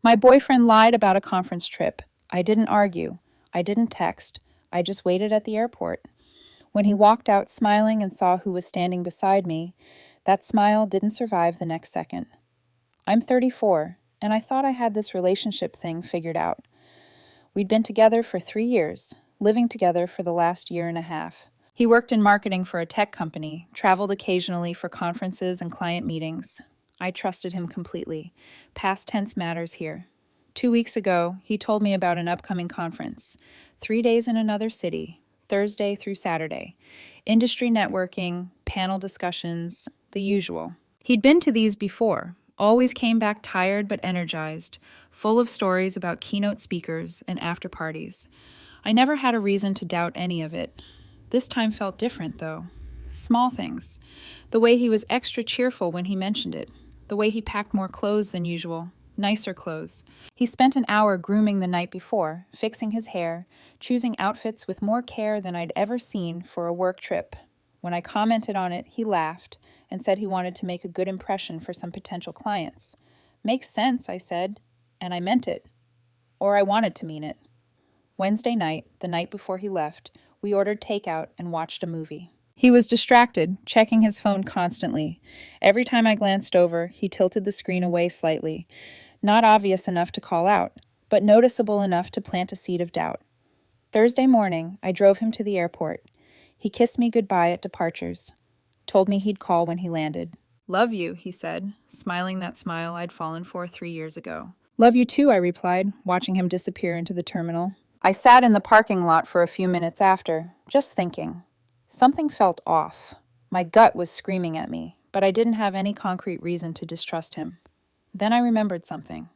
My boyfriend lied about a conference trip. I didn't argue. I didn't text. I just waited at the airport. When he walked out smiling and saw who was standing beside me, that smile didn't survive the next second. I'm 34, and I thought I had this relationship thing figured out. We'd been together for 3 years, living together for the last year and a half. He worked in marketing for a tech company, traveled occasionally for conferences and client meetings. I trusted him completely. Past tense matters here. 2 weeks ago, he told me about an upcoming conference. 3 days in another city, Thursday through Saturday. Industry networking, panel discussions, the usual. He'd been to these before, always came back tired but energized, full of stories about keynote speakers and after parties. I never had a reason to doubt any of it. This time felt different, though. Small things. The way he was extra cheerful when he mentioned it. The way he packed more clothes than usual. Nicer clothes. He spent an hour grooming the night before, fixing his hair, choosing outfits with more care than I'd ever seen for a work trip. When I commented on it, he laughed and said he wanted to make a good impression for some potential clients. Makes sense, I said, and I meant it. Or I wanted to mean it. Wednesday night, the night before he left, we ordered takeout and watched a movie. He was distracted, checking his phone constantly. Every time I glanced over, he tilted the screen away slightly. Not obvious enough to call out, but noticeable enough to plant a seed of doubt. Thursday morning, I drove him to the airport. He kissed me goodbye at departures. Told me he'd call when he landed. "Love you," he said, smiling that smile I'd fallen for 3 years ago. "Love you too," I replied, watching him disappear into the terminal. I sat in the parking lot for a few minutes after, just thinking. Something felt off. My gut was screaming at me, but I didn't have any concrete reason to distrust him. Then I remembered something.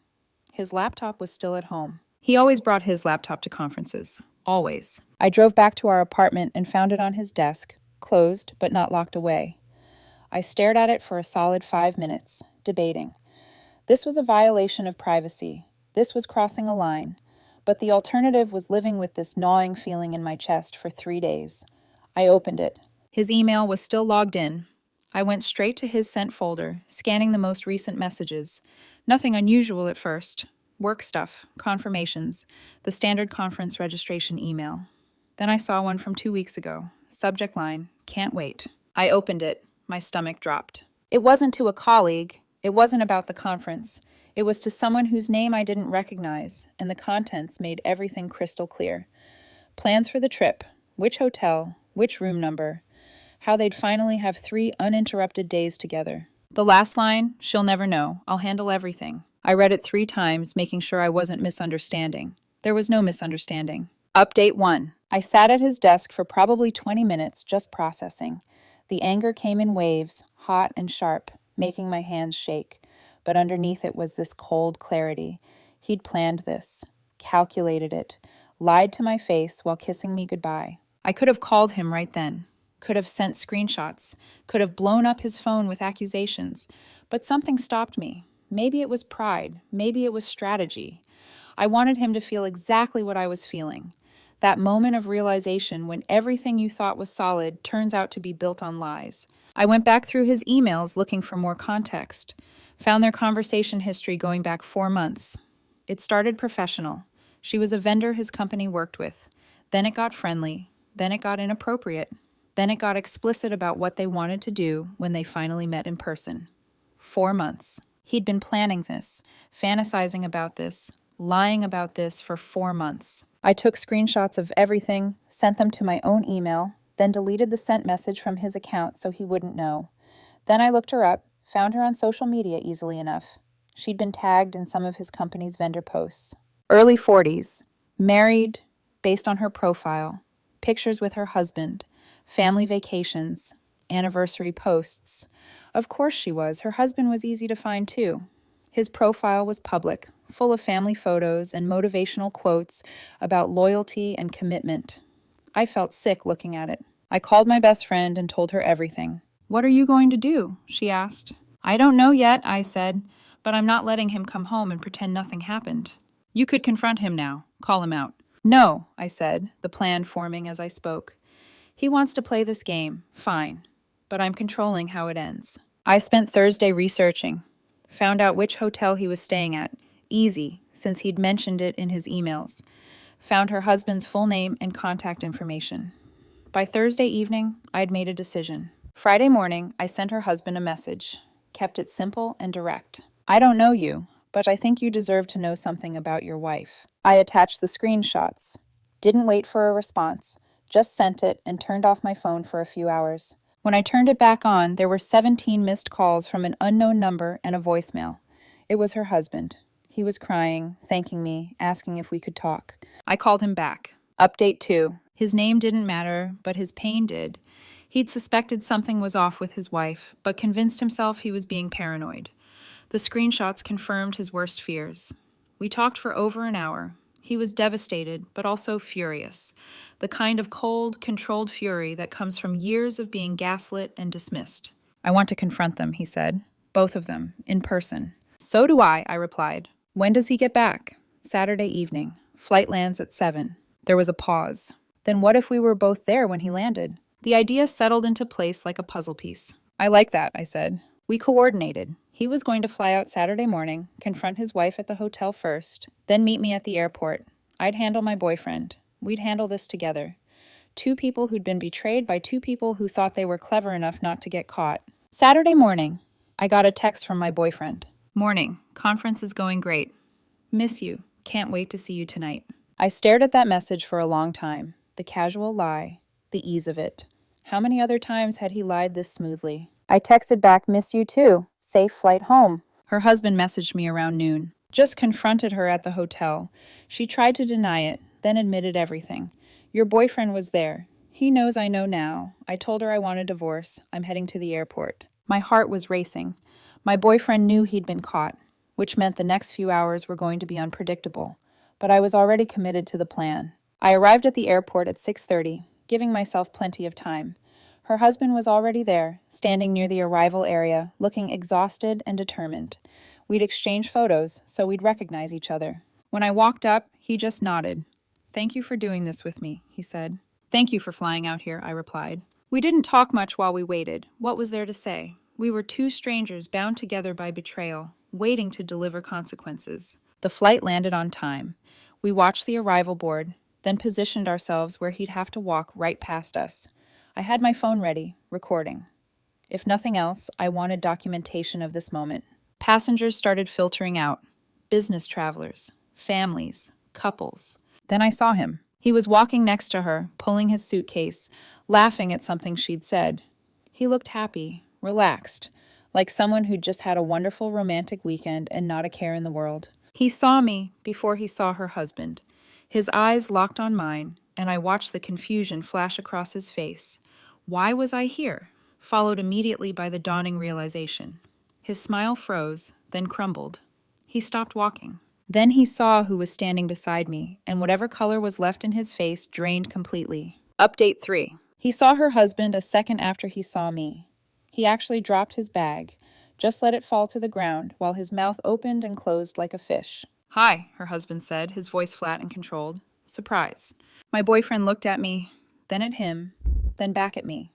His laptop was still at home. He always brought his laptop to conferences. Always. I drove back to our apartment and found it on his desk, closed but not locked away. I stared at it for a solid 5 minutes, debating. This was a violation of privacy. This was crossing a line. But the alternative was living with this gnawing feeling in my chest for 3 days. I opened it. His email was still logged in. I went straight to his sent folder, scanning the most recent messages. Nothing unusual at first. Work stuff, confirmations, the standard conference registration email. Then I saw one from 2 weeks ago. Subject line, "Can't wait." I opened it. My stomach dropped. It wasn't to a colleague. It wasn't about the conference. It was to someone whose name I didn't recognize, and the contents made everything crystal clear. Plans for the trip, which hotel, which room number, how they'd finally have 3 uninterrupted days together. The last line, "She'll never know. I'll handle everything." I read it 3 times, making sure I wasn't misunderstanding. There was no misunderstanding. Update 1. I sat at his desk for probably 20 minutes, just processing. The anger came in waves, hot and sharp, making my hands shake. But underneath it was this cold clarity. He'd planned this, calculated it, lied to my face while kissing me goodbye. I could have called him right then, could have sent screenshots, could have blown up his phone with accusations, but something stopped me. Maybe it was pride, maybe it was strategy. I wanted him to feel exactly what I was feeling. That moment of realization when everything you thought was solid turns out to be built on lies. I went back through his emails looking for more context. Found their conversation history going back 4 months. It started professional. She was a vendor his company worked with. Then it got friendly. Then it got inappropriate. Then it got explicit about what they wanted to do when they finally met in person. 4 months. He'd been planning this, fantasizing about this, lying about this for 4 months. I took screenshots of everything, sent them to my own email, then deleted the sent message from his account so he wouldn't know. Then I looked her up, found her on social media easily enough. She'd been tagged in some of his company's vendor posts. Early 40s, married, based on her profile, pictures with her husband, family vacations, anniversary posts. Of course she was. Her husband was easy to find too. His profile was public, full of family photos and motivational quotes about loyalty and commitment. I felt sick looking at it. I called my best friend and told her everything. "What are you going to do?" she asked. "I don't know yet," I said, "but I'm not letting him come home and pretend nothing happened." "You could confront him now. Call him out." "No," I said, the plan forming as I spoke. "He wants to play this game. Fine. But I'm controlling how it ends." I spent Thursday researching. Found out which hotel he was staying at. Easy, since he'd mentioned it in his emails. Found her husband's full name and contact information. By Thursday evening, I'd made a decision. Friday morning, I sent her husband a message. Kept it simple and direct. I don't know you, but I think you deserve to know something about your wife. I attached the screenshots. Didn't wait for a response. Just sent it and turned off my phone for a few hours. When I turned it back on, there were 17 missed calls from an unknown number and a voicemail. It was her husband. He was crying, thanking me, asking if we could talk. I called him back. Update 2. His name didn't matter, but his pain did. He'd suspected something was off with his wife, but convinced himself he was being paranoid. The screenshots confirmed his worst fears. We talked for over an hour. He was devastated, but also furious. The kind of cold, controlled fury that comes from years of being gaslit and dismissed. I want to confront them, he said. Both of them, in person. So do I replied. When does he get back? Saturday evening. Flight lands at 7. There was a pause. Then what if we were both there when he landed? The idea settled into place like a puzzle piece. I like that, I said. We coordinated. He was going to fly out Saturday morning, confront his wife at the hotel first, then meet me at the airport. I'd handle my boyfriend. We'd handle this together. 2 people who'd been betrayed by 2 people who thought they were clever enough not to get caught. Saturday morning, I got a text from my boyfriend. Morning. Conference is going great. Miss you. Can't wait to see you tonight. I stared at that message for a long time. The casual lie. The ease of it. How many other times had he lied this smoothly? I texted back, miss you too. Safe flight home. Her husband messaged me around noon. Just confronted her at the hotel. She tried to deny it, then admitted everything. Your boyfriend was there. He knows I know now. I told her I want a divorce. I'm heading to the airport. My heart was racing. My boyfriend knew he'd been caught, which meant the next few hours were going to be unpredictable. But I was already committed to the plan. I arrived at the airport at 6:30, giving myself plenty of time. Her husband was already there, standing near the arrival area, looking exhausted and determined. We'd exchange photos, so we'd recognize each other. When I walked up, he just nodded. Thank you for doing this with me, he said. Thank you for flying out here, I replied. We didn't talk much while we waited. What was there to say? We were 2 strangers bound together by betrayal, waiting to deliver consequences. The flight landed on time. We watched the arrival board, then positioned ourselves where he'd have to walk right past us. I had my phone ready, recording. If nothing else, I wanted documentation of this moment. Passengers started filtering out. Business travelers, families, couples. Then I saw him. He was walking next to her, pulling his suitcase, laughing at something she'd said. He looked happy, relaxed, like someone who'd just had a wonderful romantic weekend and not a care in the world. He saw me before he saw her husband. His eyes locked on mine, and I watched the confusion flash across his face. Why was I here? Followed immediately by the dawning realization. His smile froze, then crumbled. He stopped walking. Then he saw who was standing beside me, and whatever color was left in his face drained completely. Update 3. He saw her husband a second after he saw me. He actually dropped his bag, just let it fall to the ground, while his mouth opened and closed like a fish. Hi, her husband said, his voice flat and controlled. Surprise. My boyfriend looked at me, then at him, then back at me.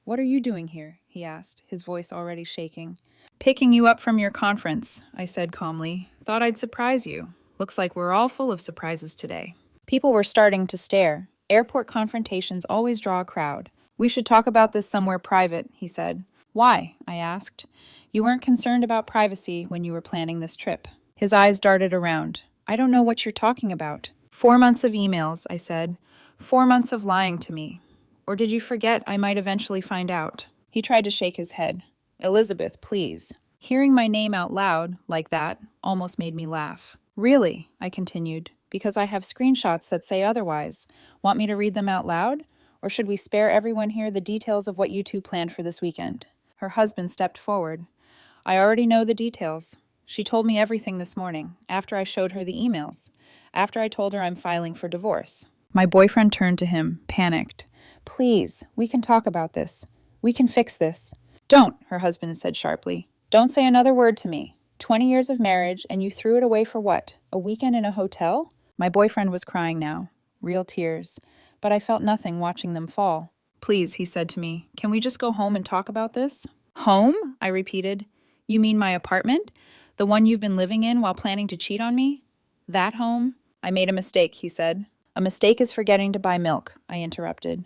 What are you doing here? He asked, his voice already shaking. Picking you up from your conference, I said calmly. Thought I'd surprise you. Looks like we're all full of surprises today. People were starting to stare. Airport confrontations always draw a crowd. We should talk about this somewhere private, he said. Why? I asked. You weren't concerned about privacy when you were planning this trip. His eyes darted around. I don't know what you're talking about. 4 months of emails, I said. 4 months of lying to me. Or did you forget I might eventually find out? He tried to shake his head. Elizabeth, please. Hearing my name out loud, like that, almost made me laugh. Really, I continued, because I have screenshots that say otherwise. Want me to read them out loud? Or should we spare everyone here the details of what you two planned for this weekend? Her husband stepped forward. I already know the details. She told me everything this morning, after I showed her the emails, after I told her I'm filing for divorce. My boyfriend turned to him, panicked. Please, we can talk about this. We can fix this. Don't, her husband said sharply. Don't say another word to me. 20 years of marriage, and you threw it away for what? A weekend in a hotel? My boyfriend was crying now. Real tears. But I felt nothing watching them fall. Please, he said to me, can we just go home and talk about this? Home? I repeated. You mean my apartment? The one you've been living in while planning to cheat on me? That home? I made a mistake, he said. A mistake is forgetting to buy milk, I interrupted.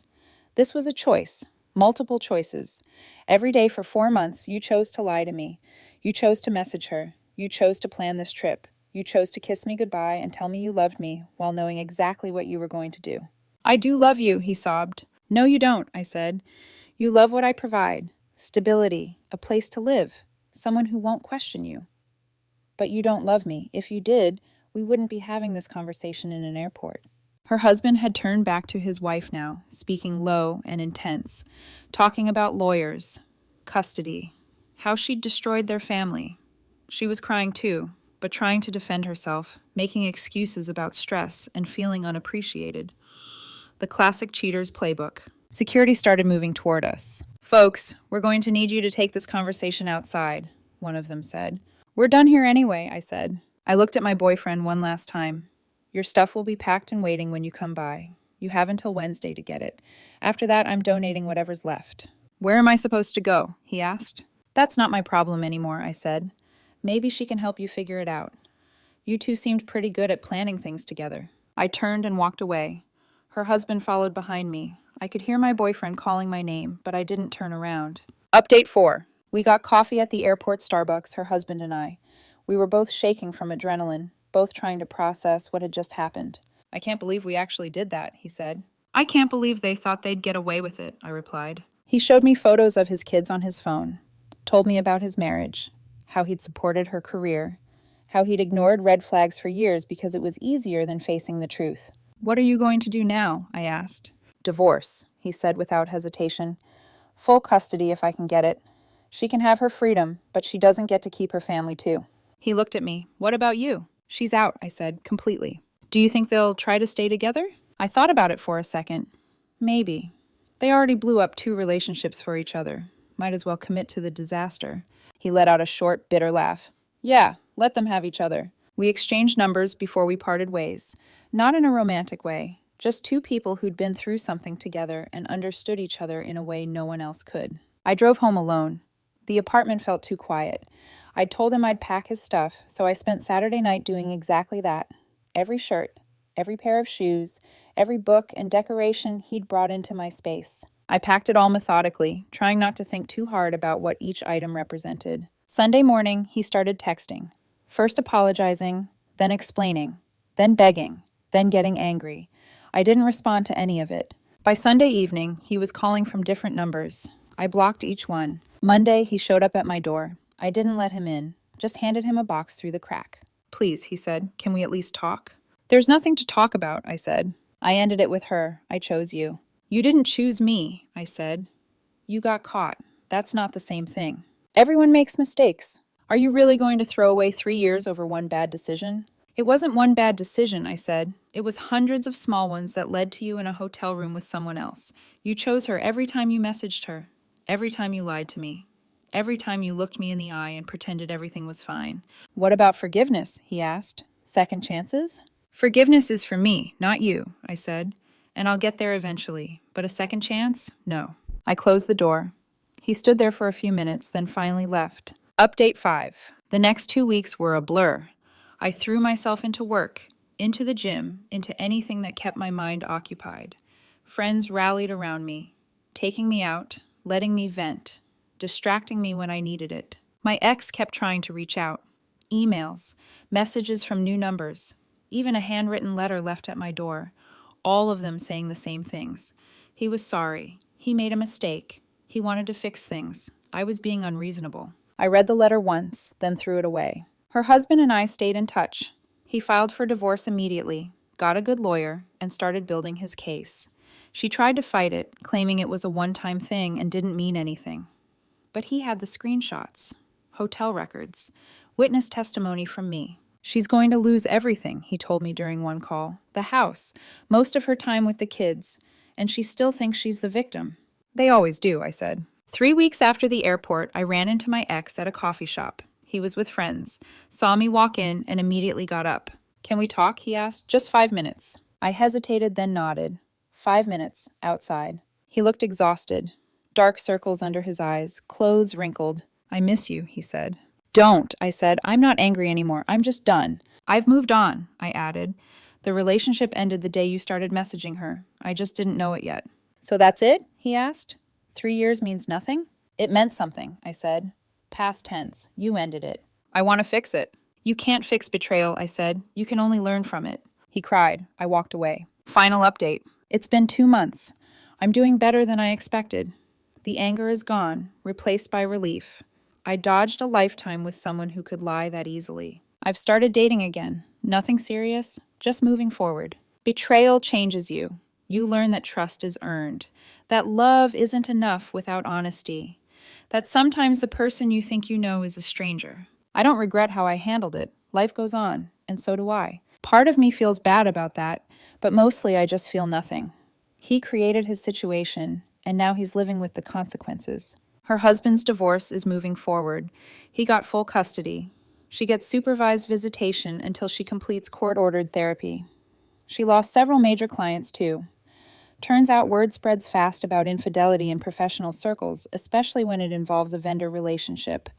This was a choice. Multiple choices. Every day for 4 months, you chose to lie to me. You chose to message her. You chose to plan this trip. You chose to kiss me goodbye and tell me you loved me while knowing exactly what you were going to do. I do love you, he sobbed. No, you don't, I said. You love what I provide. Stability, a place to live, someone who won't question you. But you don't love me. If you did, we wouldn't be having this conversation in an airport. Her husband had turned back to his wife now, speaking low and intense, talking about lawyers, custody, how she'd destroyed their family. She was crying too, but trying to defend herself, making excuses about stress and feeling unappreciated. The classic cheater's playbook. Security started moving toward us. Folks, we're going to need you to take this conversation outside, one of them said. We're done here anyway, I said. I looked at my boyfriend one last time. Your stuff will be packed and waiting when you come by. You have until Wednesday to get it. After that, I'm donating whatever's left. Where am I supposed to go? He asked. That's not my problem anymore, I said. Maybe she can help you figure it out. You two seemed pretty good at planning things together. I turned and walked away. Her husband followed behind me. I could hear my boyfriend calling my name, but I didn't turn around. Update 4. We got coffee at the airport Starbucks, her husband and I. We were both shaking from adrenaline, both trying to process what had just happened. I can't believe we actually did that, he said. I can't believe they thought they'd get away with it, I replied. He showed me photos of his kids on his phone, told me about his marriage, how he'd supported her career, how he'd ignored red flags for years because it was easier than facing the truth. What are you going to do now? I asked. Divorce, he said without hesitation. Full custody if I can get it. She can have her freedom, but she doesn't get to keep her family too. He looked at me. What about you? She's out, I said, completely. Do you think they'll try to stay together? I thought about it for a second. Maybe. They already blew up 2 relationships for each other. Might as well commit to the disaster. He let out a short, bitter laugh. Yeah, let them have each other. We exchanged numbers before we parted ways. Not in a romantic way. Just 2 people who'd been through something together and understood each other in a way no one else could. I drove home alone. The apartment felt too quiet. I'd told him I'd pack his stuff, so I spent Saturday night doing exactly that. Every shirt, every pair of shoes, every book and decoration he'd brought into my space. I packed it all methodically, trying not to think too hard about what each item represented. Sunday morning, he started texting. First apologizing, then explaining, then begging, then getting angry. I didn't respond to any of it. By Sunday evening, he was calling from different numbers. I blocked each one. Monday, he showed up at my door. I didn't let him in, just handed him a box through the crack. Please, he said, can we at least talk? There's nothing to talk about, I said. I ended it with her. I chose you. You didn't choose me, I said. You got caught. That's not the same thing. Everyone makes mistakes. Are you really going to throw away 3 years over one bad decision? It wasn't one bad decision, I said. It was hundreds of small ones that led to you in a hotel room with someone else. You chose her every time you messaged her. Every time you lied to me. Every time you looked me in the eye and pretended everything was fine. What about forgiveness? He asked. Second chances? Forgiveness is for me, not you, I said. And I'll get there eventually. But a second chance? No. I closed the door. He stood there for a few minutes, then finally left. Update 5. The next 2 weeks were a blur. I threw myself into work, into the gym, into anything that kept my mind occupied. Friends rallied around me, taking me out, letting me vent, distracting me when I needed it. My ex kept trying to reach out. Emails, messages from new numbers, even a handwritten letter left at my door, all of them saying the same things. He was sorry. He made a mistake. He wanted to fix things. I was being unreasonable. I read the letter once, then threw it away. Her husband and I stayed in touch. He filed for divorce immediately, got a good lawyer, and started building his case. She tried to fight it, claiming it was a one-time thing and didn't mean anything. But he had the screenshots, hotel records, witness testimony from me. She's going to lose everything, he told me during one call. The house, most of her time with the kids, and she still thinks she's the victim. They always do, I said. 3 weeks after the airport, I ran into my ex at a coffee shop. He was with friends, saw me walk in, and immediately got up. Can we talk? He asked. Just 5 minutes. I hesitated, then nodded. 5 minutes, outside. He looked exhausted. Dark circles under his eyes, clothes wrinkled. I miss you, he said. Don't, I said. I'm not angry anymore. I'm just done. I've moved on, I added. The relationship ended the day you started messaging her. I just didn't know it yet. So that's it? He asked. 3 years means nothing? It meant something, I said. Past tense. You ended it. I want to fix it. You can't fix betrayal, I said. You can only learn from it. He cried. I walked away. Final update. It's been 2 months. I'm doing better than I expected. The anger is gone, replaced by relief. I dodged a lifetime with someone who could lie that easily. I've started dating again. Nothing serious, just moving forward. Betrayal changes you. You learn that trust is earned, that love isn't enough without honesty, that sometimes the person you think you know is a stranger. I don't regret how I handled it. Life goes on, and so do I. Part of me feels bad about that, but mostly I just feel nothing. He created his situation, and now he's living with the consequences. Her husband's divorce is moving forward. He got full custody. She gets supervised visitation until she completes court-ordered therapy. She lost several major clients, too. Turns out word spreads fast about infidelity in professional circles, especially when it involves a vendor relationship.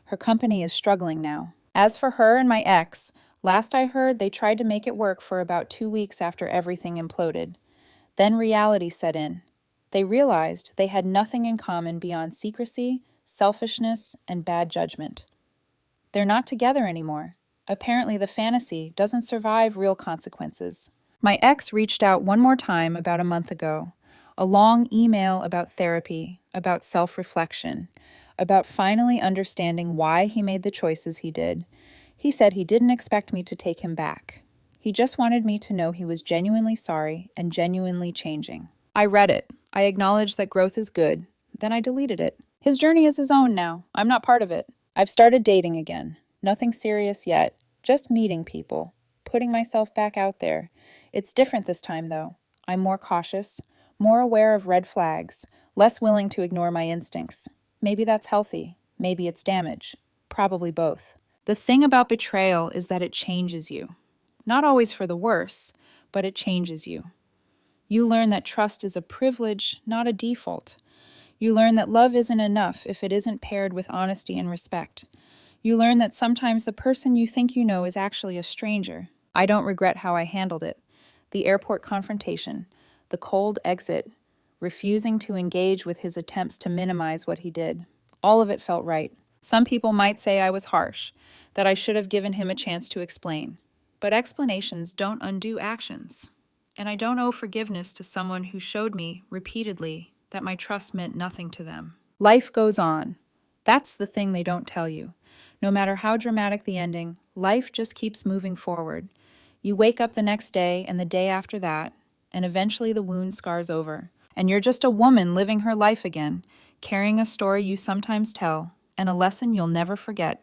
Her company is struggling now. As for her and my ex, last I heard they tried to make it work for about 2 weeks after everything imploded. Then reality set in. They realized they had nothing in common beyond secrecy, selfishness, and bad judgment. They're not together anymore. Apparently, the fantasy doesn't survive real consequences. My ex reached out one more time about a month ago. A long email about therapy, about self-reflection, about finally understanding why he made the choices he did. He said he didn't expect me to take him back. He just wanted me to know he was genuinely sorry and genuinely changing. I read it. I acknowledged that growth is good. Then I deleted it. His journey is his own now. I'm not part of it. I've started dating again. Nothing serious yet. Just meeting people. Putting myself back out there. It's different this time, though. I'm more cautious, more aware of red flags, less willing to ignore my instincts. Maybe that's healthy. Maybe it's damage. Probably both. The thing about betrayal is that it changes you. Not always for the worse, but it changes you. You learn that trust is a privilege, not a default. You learn that love isn't enough if it isn't paired with honesty and respect. You learn that sometimes the person you think you know is actually a stranger. I don't regret how I handled it. The airport confrontation, the cold exit, refusing to engage with his attempts to minimize what he did. All of it felt right. Some people might say I was harsh, that I should have given him a chance to explain. But explanations don't undo actions. And I don't owe forgiveness to someone who showed me, repeatedly, that my trust meant nothing to them. Life goes on. That's the thing they don't tell you. No matter how dramatic the ending, life just keeps moving forward. You wake up the next day and the day after that, and eventually the wound scars over. And you're just a woman living her life again, carrying a story you sometimes tell, and a lesson you'll never forget.